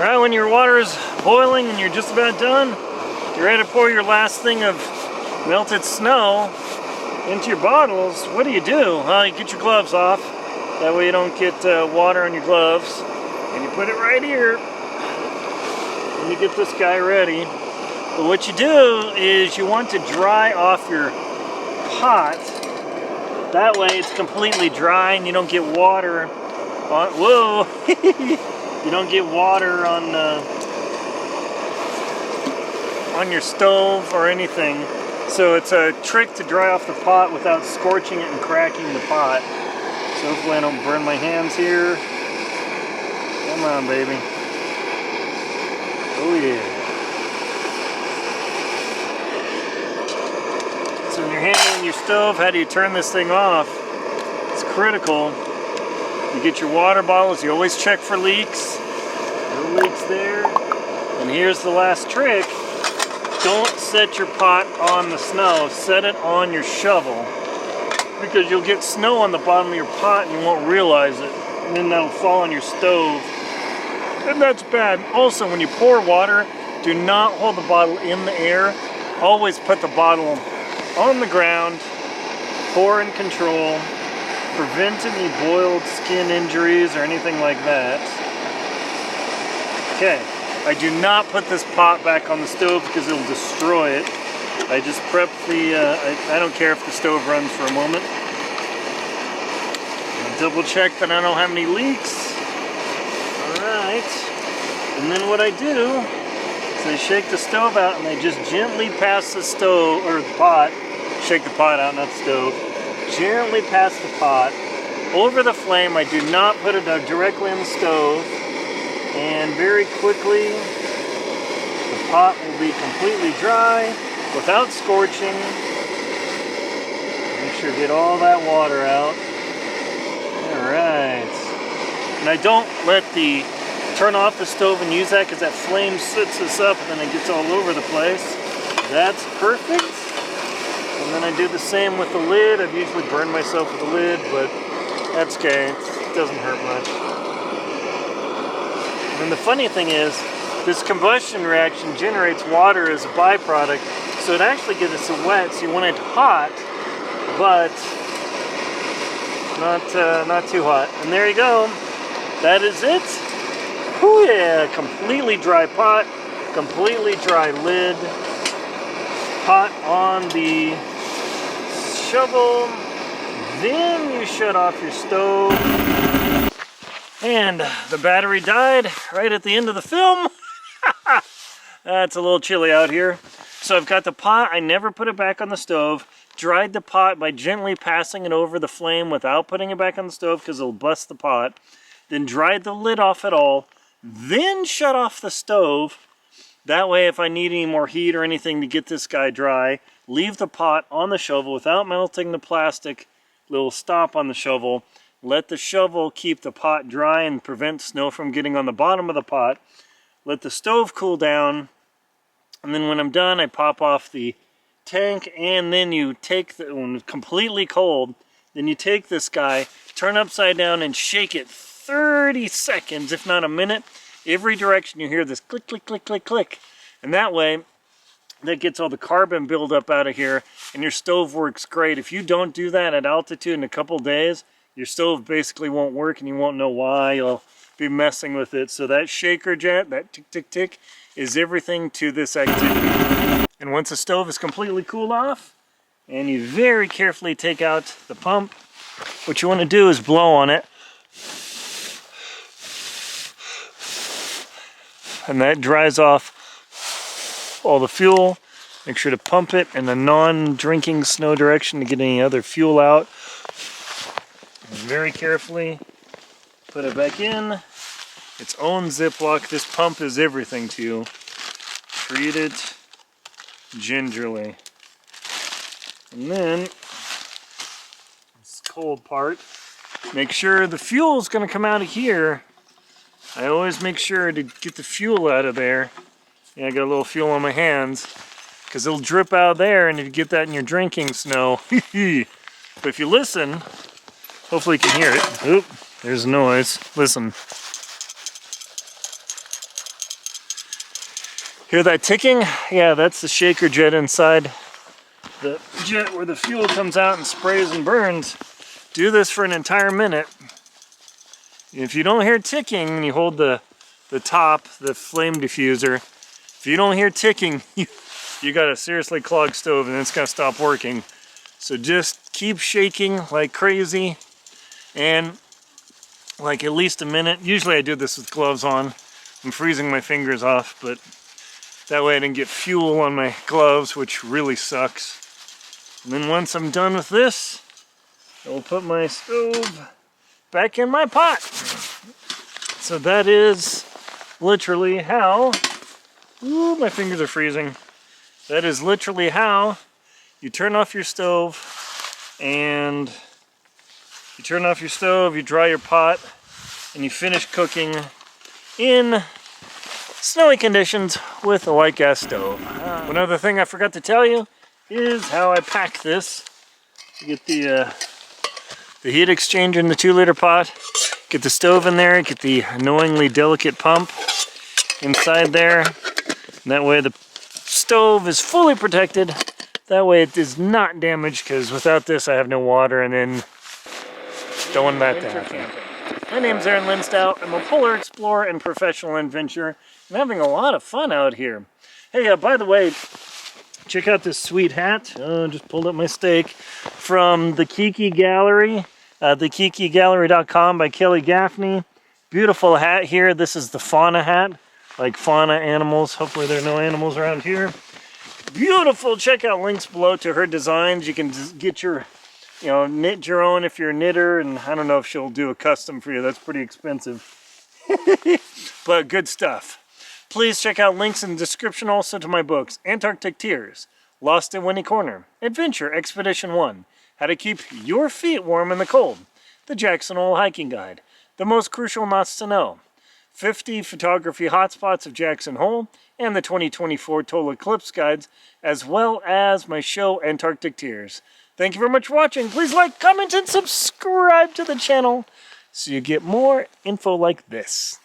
Right when your water is boiling and you're just about done, you're ready to pour your last thing of melted snow into your bottles. What do? Well, you get your gloves off. That way you don't get water on your gloves. And you put it right here. And you get this guy ready. But what you do is you want to dry off your pot. That way it's completely dry and you don't get water on, whoa! You don't get water on your stove or anything. So it's a trick to dry off the pot without scorching it and cracking the pot. So hopefully I don't burn my hands here. Come on, baby. Oh yeah. So when you're handling your stove, how do you turn this thing off? It's critical. You get your water bottles, you always check for leaks. No leaks there. And here's the last trick. Don't set your pot on the snow, set it on your shovel. Because you'll get snow on the bottom of your pot and you won't realize it. And then that'll fall on your stove. And that's bad. Also, when you pour water, do not hold the bottle in the air. Always put the bottle on the ground. Pour in control. Prevent any boiled skin injuries or anything like that. Okay, I do not put this pot back on the stove because it'll destroy it. I just prep the, I don't care if the stove runs for a moment. I'll double check that I don't have any leaks. Alright, and then what I do is I shake the stove out and I just gently pass the stove, or the pot, shake the pot out, not the stove. Gently pass the pot over the flame. I do not put it directly on the stove. And very quickly, the pot will be completely dry without scorching. Make sure to get all that water out. Alright. And I don't turn off the stove and use that because that flame sits us up and then it gets all over the place. That's perfect. And then I do the same with the lid. I've usually burned myself with the lid, but that's okay. It doesn't hurt much. And the funny thing is, this combustion reaction generates water as a byproduct, so it actually gets it wet. So you want it hot, but not too hot. And there you go. That is it. Oh yeah, completely dry pot, completely dry lid. Pot on the shovel, then you shut off your stove, and the battery died right at the end of the film. It's a little chilly out here. So I've got the pot, I never put it back on the stove, dried the pot by gently passing it over the flame without putting it back on the stove because it'll bust the pot, then dried the lid off it all, then shut off the stove. That way, if I need any more heat or anything to get this guy dry, leave the pot on the shovel without melting the plastic little stop on the shovel. Let the shovel keep the pot dry and prevent snow from getting on the bottom of the pot. Let the stove cool down. And then when I'm done, I pop off the tank, and then you take when it's completely cold, then you take this guy, turn upside down and shake it 30 seconds, if not a minute. Every direction you hear this click, click, click, click, click. And that way, that gets all the carbon buildup out of here, and your stove works great. If you don't do that at altitude in a couple days, your stove basically won't work, and you won't know why. You'll be messing with it. So that shaker jet, that tick, tick, tick, is everything to this activity. And once the stove is completely cooled off, and you very carefully take out the pump, what you want to do is blow on it. And that dries off all the fuel. Make sure to pump it in a non-drinking snow direction to get any other fuel out. And very carefully put it back in. Its own Ziploc. This pump is everything to you. Treat it gingerly. And then, this cold part, make sure the fuel is going to come out of here. I always make sure to get the fuel out of there. Yeah, I got a little fuel on my hands because it'll drip out of there, and if you get that in your drinking snow. But if you listen, hopefully you can hear it. Oop, there's a noise. Listen. Hear that ticking? Yeah, that's the shaker jet inside the jet where the fuel comes out and sprays and burns. Do this for an entire minute. If you don't hear ticking, and you hold the top, the flame diffuser, if you don't hear ticking, you got a seriously clogged stove and it's gonna stop working. So just keep shaking like crazy and like at least a minute. Usually I do this with gloves on. I'm freezing my fingers off, but that way I didn't get fuel on my gloves, which really sucks. And then once I'm done with this, I will put my stove back in my pot. So that is literally how, ooh, my fingers are freezing. That is literally how you turn off your stove and you dry your pot, and you finish cooking in snowy conditions with a light gas stove. One other thing I forgot to tell you is how I pack this. You get the heat exchanger in the 2-liter pot, get the stove in there, get the annoyingly delicate pump inside there. And that way the stove is fully protected. That way it is not damaged, because without this I have no water, and then don't want that to happen. My name's Aaron Linsdau. I'm a polar explorer and professional adventurer. I'm having a lot of fun out here. Hey, by the way, check out this sweet hat. Just pulled up my stake from the Kiki Gallery, thekikigallery.com by Kelly Gaffney. Beautiful hat here. This is the fauna hat, like fauna animals. Hopefully there are no animals around here. Beautiful. Check out links below to her designs. You can get your, knit your own if you're a knitter, and I don't know if she'll do a custom for you. That's pretty expensive. But good stuff. Please check out links in the description also to my books: Antarctic Tears, Lost in Winnie Corner, Adventure Expedition 1, How to Keep Your Feet Warm in the Cold, The Jackson Hole Hiking Guide, The Most Crucial Knots to Know, 50 Photography Hotspots of Jackson Hole, and the 2024 Total Eclipse Guides, as well as my show Antarctic Tears. Thank you very much for watching. Please like, comment, and subscribe to the channel so you get more info like this.